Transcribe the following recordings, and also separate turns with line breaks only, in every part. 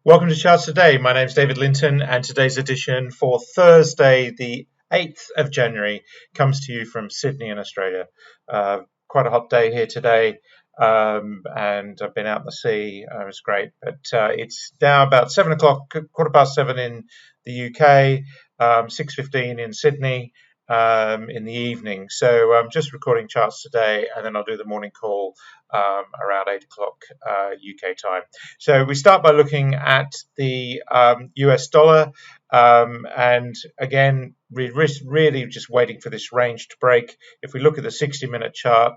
Welcome to Charts Today. My name is David Linton, and today's edition for Thursday, the 8th of January, comes to you from Sydney in Australia. Quite a hot day here today, and I've been out in the sea. It was great, but it's now about 7 o'clock, quarter past 7 in the UK, 6:15 in Sydney. In the evening. So I'm just recording charts today, and then I'll do the morning call around 8 o'clock UK time. So we start by looking at the US dollar, and again, we're really just waiting for this range to break. If we look at the 60-minute chart,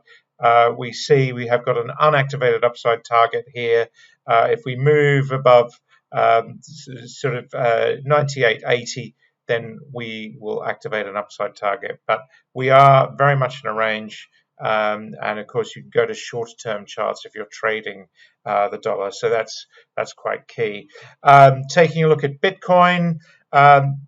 we see we have got an unactivated upside target here. If we move above sort of 98.80, then we will activate an upside target. But we are very much in a range, and of course you can go to shorter term charts if you're trading the dollar. So that's quite key. Taking a look at Bitcoin,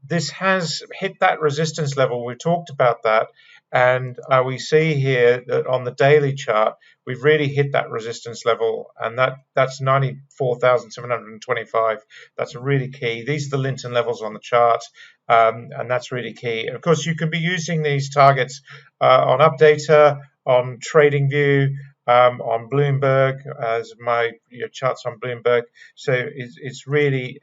this has hit that resistance level. We talked about that, and we see here that on the daily chart we've really hit that resistance level, and that's 94,725. That's really key. These are the Linton levels on the chart, and that's really key. And of course, you can be using these targets on Updata, on TradingView, on Bloomberg, as your charts on Bloomberg. So it's really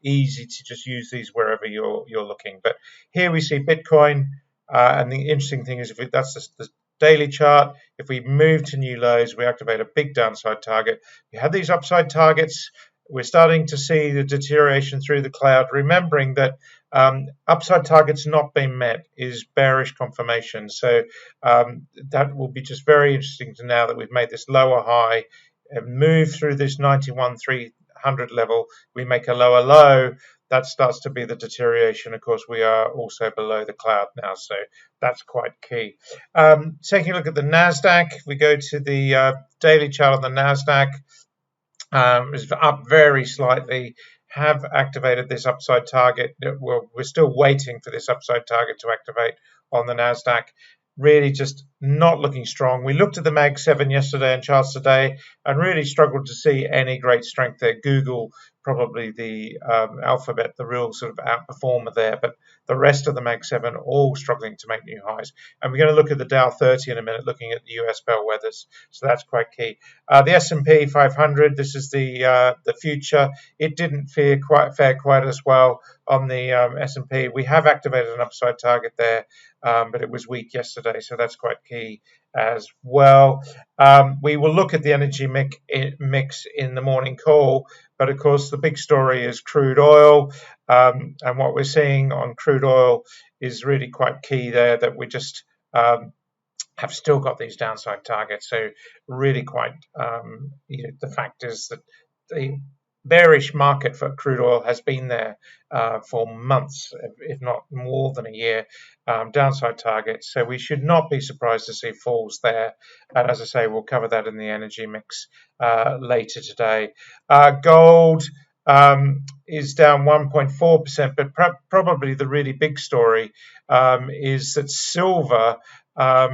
easy to just use these wherever you're looking. But here we see Bitcoin, and the interesting thing is that's the daily chart. If we move to new lows, we activate a big downside target. We have these upside targets. We're starting to see the deterioration through the cloud, remembering that upside targets not being met is bearish confirmation. So that will be just very interesting to now that we've made this lower high and move through this 91,300 level. We make a lower low. That starts to be the deterioration. Of course, we are also below the cloud now, so that's quite key. Taking a look at the NASDAQ, we go to the daily chart on the NASDAQ. It's up very slightly, have activated this upside target. We're still waiting for this upside target to activate on the NASDAQ. Really just not looking strong. We looked at the Mag 7 yesterday and charts today and really struggled to see any great strength there. Google, probably the Alphabet, the real sort of outperformer there, but the rest of the Mag 7 all struggling to make new highs. And we're going to look at the Dow 30 in a minute, looking at the US bellwethers. So that's quite key. The S&P 500, this is the future. It didn't fare quite as well on the S&P. We have activated an upside target there, but it was weak yesterday, so that's quite key as well. We will look at the energy mix in the morning call, but of course the big story is crude oil, and what we're seeing on crude oil is really quite key there, that we just have still got these downside targets. So really quite the fact is that the bearish market for crude oil has been there for months, if not more than a year, downside targets. So we should not be surprised to see falls there. And as I say, we'll cover that in the energy mix later today. Gold is down 1.4%, but probably the really big story is that silver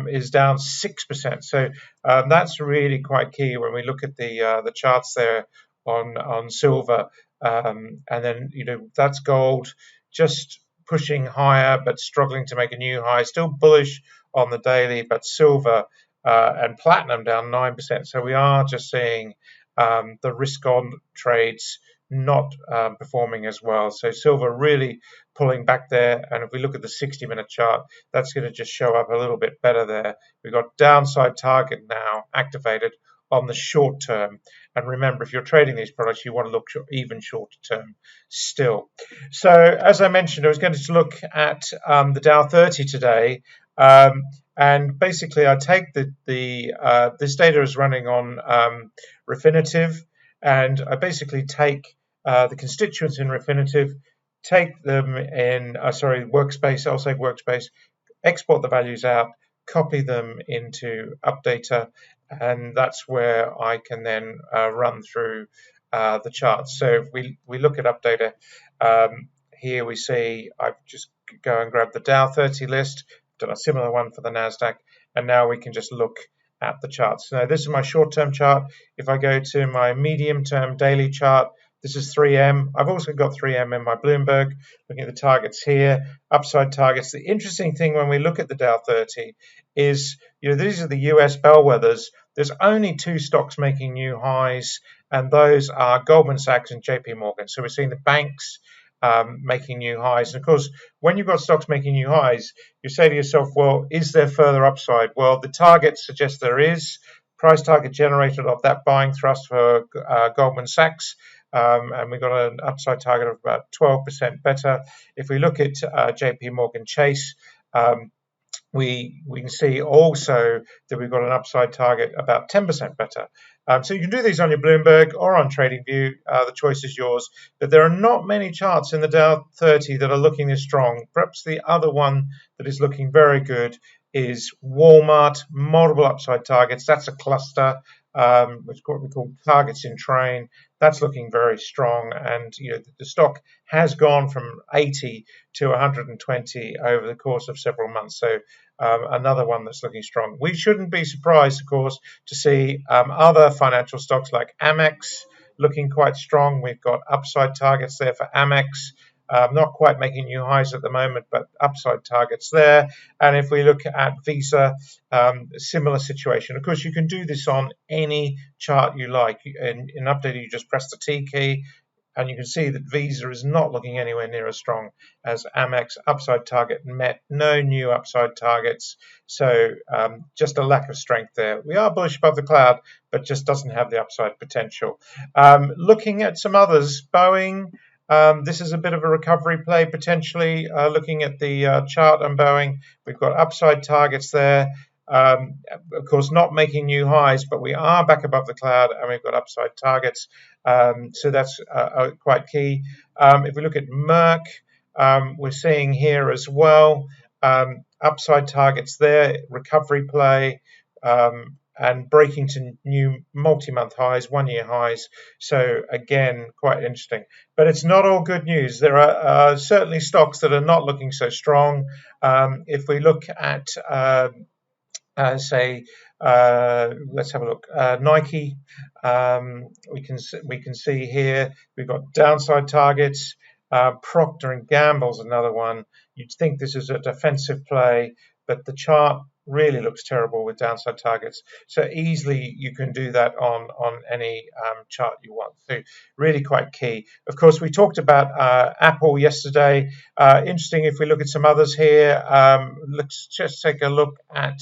is down 6%. So that's really quite key when we look at the charts there on silver, and then that's gold just pushing higher but struggling to make a new high. Still bullish on the daily, but silver and platinum down 9%. So we are just seeing the risk on trades not performing as well. So silver really pulling back there, and if we look at the 60-minute chart, that's going to just show up a little bit better there. We've got downside target now activated on the short term, and remember, if you're trading these products, you want to look even shorter term still. So as I mentioned, I was going to look at the Dow 30 today, and basically I take this data is running on Refinitiv, and I basically take the constituents in Refinitiv, take them in Workspace, I'll say Workspace, export the values out, copy them into Updata, and that's where I can then run through the charts. So if we look at Updata, here we see I've just go and grab the Dow 30 list, done a similar one for the NASDAQ, and now we can just look at the charts. Now this is my short-term chart. If I go to my medium-term daily chart, This is 3M. I've also got 3M in my Bloomberg, looking at the targets here, upside targets. The interesting thing when we look at the Dow 30 is, these are the US bellwethers. There's only two stocks making new highs, and those are Goldman Sachs and JP Morgan. So we're seeing the banks making new highs. And of course, when you've got stocks making new highs, you say to yourself, well, is there further upside? Well, the targets suggest there is. Price target generated off that buying thrust for Goldman Sachs. And we've got an upside target of about 12% better. If we look at JP Morgan Chase, we can see also that we've got an upside target about 10% better. So you can do these on your Bloomberg or on TradingView. The choice is yours. But there are not many charts in the Dow 30 that are looking this strong. Perhaps the other one that is looking very good is Walmart, multiple upside targets. That's a cluster, which is what we call targets in train. That's looking very strong, and the stock has gone from 80 to 120 over the course of several months. So another one that's looking strong. We shouldn't be surprised, of course, to see other financial stocks like Amex looking quite strong. We've got upside targets there for Amex. Not quite making new highs at the moment, but upside targets there. And if we look at Visa, similar situation. Of course, you can do this on any chart you like. In Updata, you just press the T key, and you can see that Visa is not looking anywhere near as strong as Amex. Upside target met, no new upside targets. So just a lack of strength there. We are bullish above the cloud, but just doesn't have the upside potential. Looking at some others, Boeing. This is a bit of a recovery play, potentially. Looking at the chart on Boeing, we've got upside targets there. Of course, not making new highs, but we are back above the cloud and we've got upside targets. So that's quite key. If we look at Merck, we're seeing here as well upside targets there, recovery play. And breaking to new multi-month highs, 1-year highs. So again, quite interesting. But it's not all good news. There are certainly stocks that are not looking so strong. If we look at, let's have a look. Nike. We can see here we've got downside targets. Procter and Gamble's another one. You'd think this is a defensive play, but the chart really looks terrible with downside targets. So easily you can do that on any chart you want. So really quite key. Of course, we talked about Apple yesterday. Interesting if we look at some others here. Let's just take a look at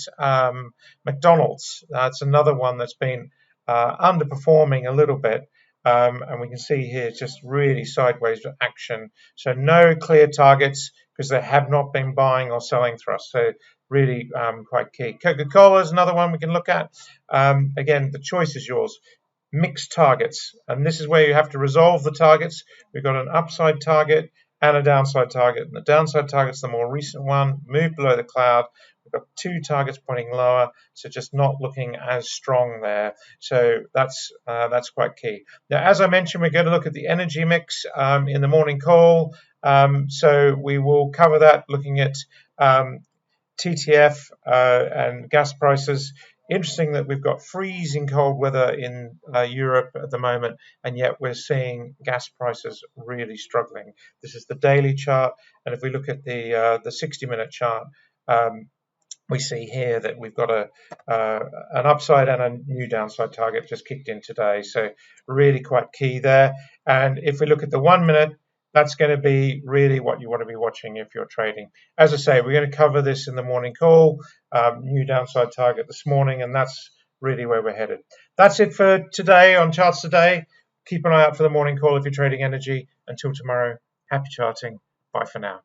McDonald's. That's another one that's been underperforming a little bit. And we can see here just really sideways action. So no clear targets because they have not been buying or selling thrust. So really quite key. Coca-Cola is another one we can look at. Again, the choice is yours. Mixed targets. And this is where you have to resolve the targets. We've got an upside target and a downside target. And the downside target's the more recent one, moved below the cloud. We've got two targets pointing lower, so just not looking as strong there. So that's quite key. Now, as I mentioned, we're going to look at the energy mix in the morning call. So we will cover that, looking at TTF and gas prices. Interesting that we've got freezing cold weather in Europe at the moment, and yet we're seeing gas prices really struggling. This is the daily chart, and if we look at the 60-minute chart, we see here that we've got an upside and a new downside target just kicked in today. So really quite key there. And if we look at the 1 minute, that's going to be really what you want to be watching if you're trading. As I say, we're going to cover this in the morning call, new downside target this morning, and that's really where we're headed. That's it for today on Charts Today. Keep an eye out for the morning call if you're trading energy. Until tomorrow, happy charting. Bye for now.